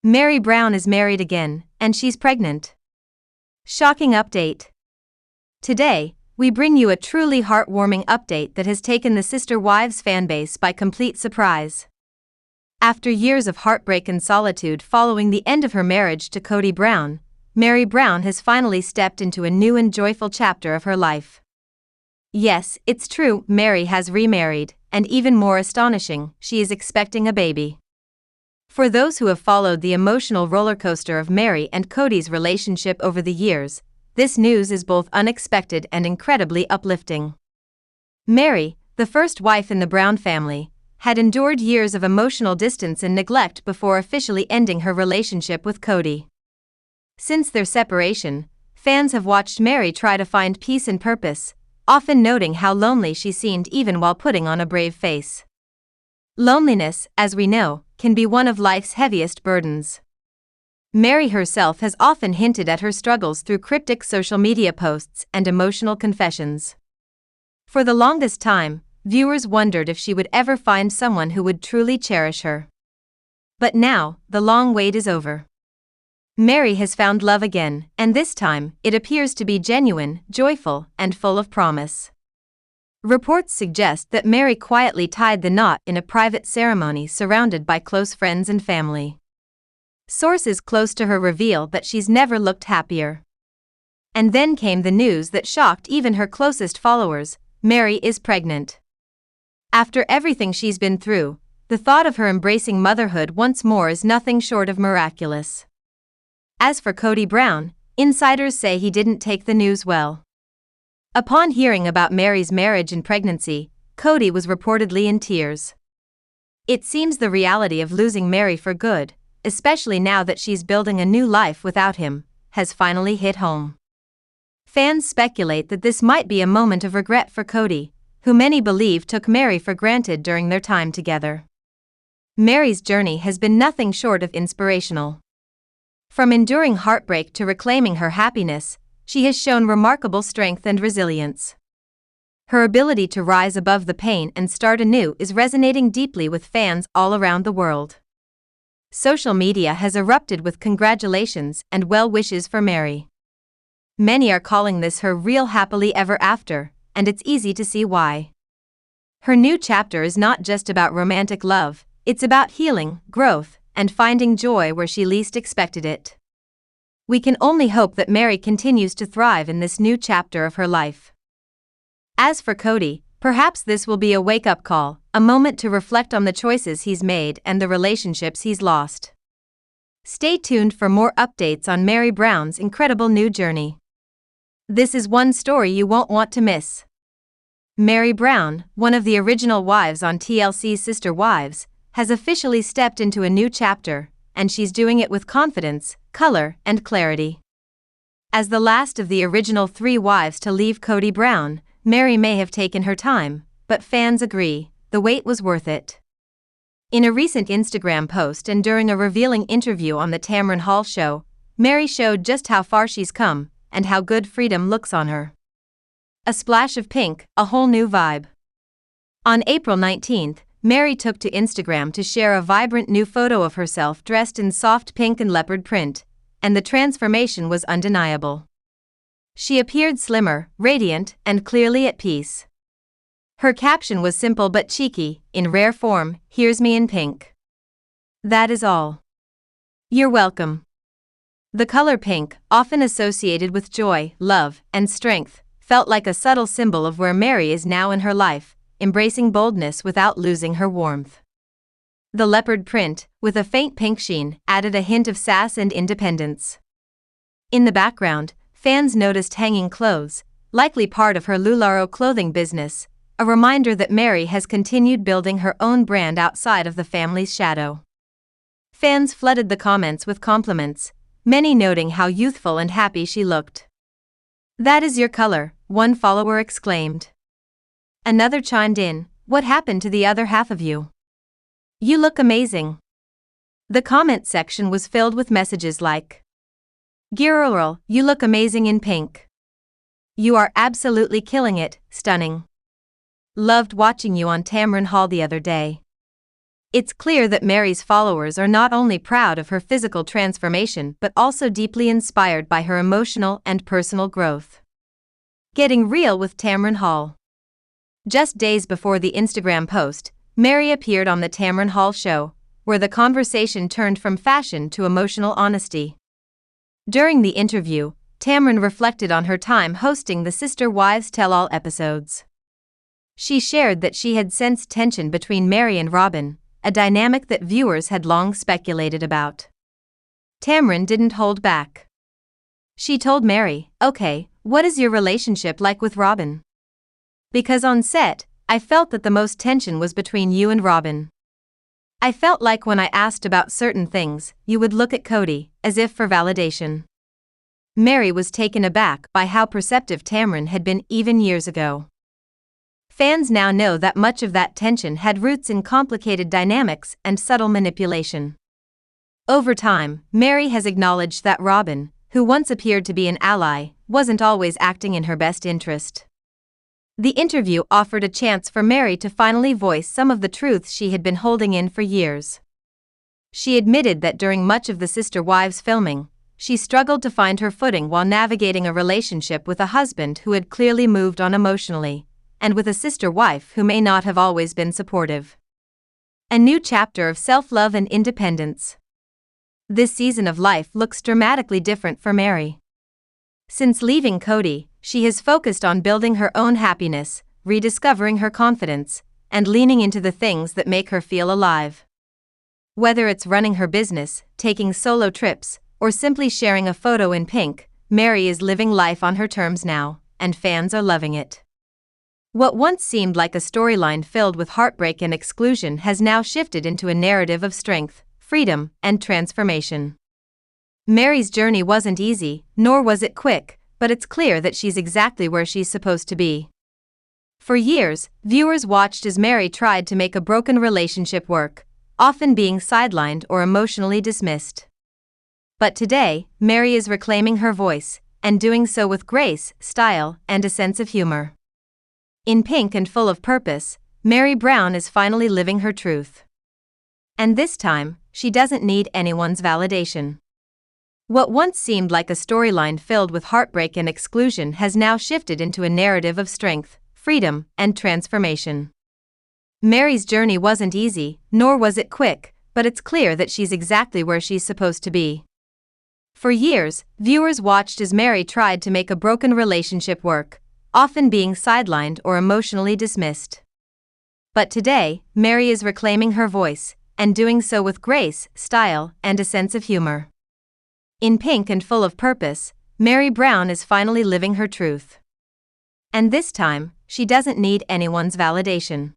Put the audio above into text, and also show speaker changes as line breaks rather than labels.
Meri Brown is married again, and she's pregnant. Shocking update. Today, we bring you a truly heartwarming update that has taken the Sister Wives fanbase by complete surprise. After years of heartbreak and solitude following the end of her marriage to Kody Brown, Meri Brown has finally stepped into a new and joyful chapter of her life. Yes, it's true, Meri has remarried, and even more astonishing, she is expecting a baby. For those who have followed the emotional rollercoaster of Meri and Kody's relationship over the years, this news is both unexpected and incredibly uplifting. Meri, the first wife in the Brown family, had endured years of emotional distance and neglect before officially ending her relationship with Kody. Since their separation, fans have watched Meri try to find peace and purpose, often noting how lonely she seemed even while putting on a brave face. Loneliness, as we know, can be one of life's heaviest burdens. Meri herself has often hinted at her struggles through cryptic social media posts and emotional confessions. For the longest time, viewers wondered if she would ever find someone who would truly cherish her. But now, the long wait is over. Meri has found love again, and this time, it appears to be genuine, joyful, and full of promise. Reports suggest that Meri quietly tied the knot in a private ceremony surrounded by close friends and family. Sources close to her reveal that she's never looked happier. And then came the news that shocked even her closest followers: Meri is pregnant. After everything she's been through, the thought of her embracing motherhood once more is nothing short of miraculous. As for Kody Brown, insiders say he didn't take the news well. Upon hearing about Meri's marriage and pregnancy, Kody was reportedly in tears. It seems the reality of losing Meri for good, especially now that she's building a new life without him, has finally hit home. Fans speculate that this might be a moment of regret for Kody, who many believe took Meri for granted during their time together. Meri's journey has been nothing short of inspirational. From enduring heartbreak to reclaiming her happiness, she has shown remarkable strength and resilience. Her ability to rise above the pain and start anew is resonating deeply with fans all around the world. Social media has erupted with congratulations and well wishes for Meri. Many are calling this her real happily ever after, and it's easy to see why. Her new chapter is not just about romantic love, it's about healing, growth, and finding joy where she least expected it. We can only hope that Meri continues to thrive in this new chapter of her life. As for Kody, perhaps this will be a wake-up call, a moment to reflect on the choices he's made and the relationships he's lost. Stay tuned for more updates on Meri Brown's incredible new journey. This is one story you won't want to miss. Meri Brown, one of the original wives on TLC's Sister Wives, has officially stepped into a new chapter, and she's doing it with confidence, color, and clarity. As the last of the original 3 wives to leave Kody Brown, Meri may have taken her time, but fans agree, the wait was worth it. In a recent Instagram post and during a revealing interview on the Tamron Hall show, Meri showed just how far she's come, and how good freedom looks on her. A splash of pink, a whole new vibe. On April 19th, Meri took to Instagram to share a vibrant new photo of herself dressed in soft pink and leopard print, and the transformation was undeniable. She appeared slimmer, radiant, and clearly at peace. Her caption was simple but cheeky, in rare form: "Here's me in pink. That is all. You're welcome." The color pink, often associated with joy, love, and strength, felt like a subtle symbol of where Meri is now in her life, embracing boldness without losing her warmth. The leopard print, with a faint pink sheen, added a hint of sass and independence. In the background, fans noticed hanging clothes, likely part of her LuLaRoe clothing business, a reminder that Meri has continued building her own brand outside of the family's shadow. Fans flooded the comments with compliments, many noting how youthful and happy she looked. "That is your color," one follower exclaimed. Another chimed in, "What happened to the other half of you? You look amazing." The comment section was filled with messages like, "Girl, you look amazing in pink. You are absolutely killing it, stunning. Loved watching you on Tamron Hall the other day. It's clear that Meri's followers are not only proud of her physical transformation but also deeply inspired by her emotional and personal growth. Getting real with Tamron Hall. Just days before the Instagram post, Meri appeared on the Tamron Hall show, where the conversation turned from fashion to emotional honesty. During the interview, Tamron reflected on her time hosting the Sister Wives Tell-All episodes. She shared that she had sensed tension between Meri and Robin, a dynamic that viewers had long speculated about. Tamron didn't hold back. She told Meri, "Okay, what is your relationship like with Robin? Because on set, I felt that the most tension was between you and Robin. I felt like when I asked about certain things, you would look at Kody, as if for validation." Meri was taken aback by how perceptive Tamron had been even years ago. Fans now know that much of that tension had roots in complicated dynamics and subtle manipulation. Over time, Meri has acknowledged that Robin, who once appeared to be an ally, wasn't always acting in her best interest. The interview offered a chance for Meri to finally voice some of the truths she had been holding in for years. She admitted that during much of the Sister Wives filming, she struggled to find her footing while navigating a relationship with a husband who had clearly moved on emotionally, and with a sister wife who may not have always been supportive. A new chapter of self-love and independence. This season of life looks dramatically different for Meri. Since leaving Kody, she has focused on building her own happiness, rediscovering her confidence, and leaning into the things that make her feel alive. Whether it's running her business, taking solo trips, or simply sharing a photo in pink, Meri is living life on her terms now, and fans are loving it. What once seemed like a storyline filled with heartbreak and exclusion has now shifted into a narrative of strength, freedom, and transformation. Meri's journey wasn't easy, nor was it quick, but it's clear that she's exactly where she's supposed to be. For years, viewers watched as Meri tried to make a broken relationship work, often being sidelined or emotionally dismissed. But today, Meri is reclaiming her voice, and doing so with grace, style, and a sense of humor. In pink and full of purpose, Meri Brown is finally living her truth. And this time, she doesn't need anyone's validation. What once seemed like a storyline filled with heartbreak and exclusion has now shifted into a narrative of strength, freedom, and transformation. Meri's journey wasn't easy, nor was it quick, but it's clear that she's exactly where she's supposed to be. For years, viewers watched as Meri tried to make a broken relationship work, often being sidelined or emotionally dismissed. But today, Meri is reclaiming her voice, and doing so with grace, style, and a sense of humor. In pink and full of purpose, Meri Brown is finally living her truth. And this time, she doesn't need anyone's validation.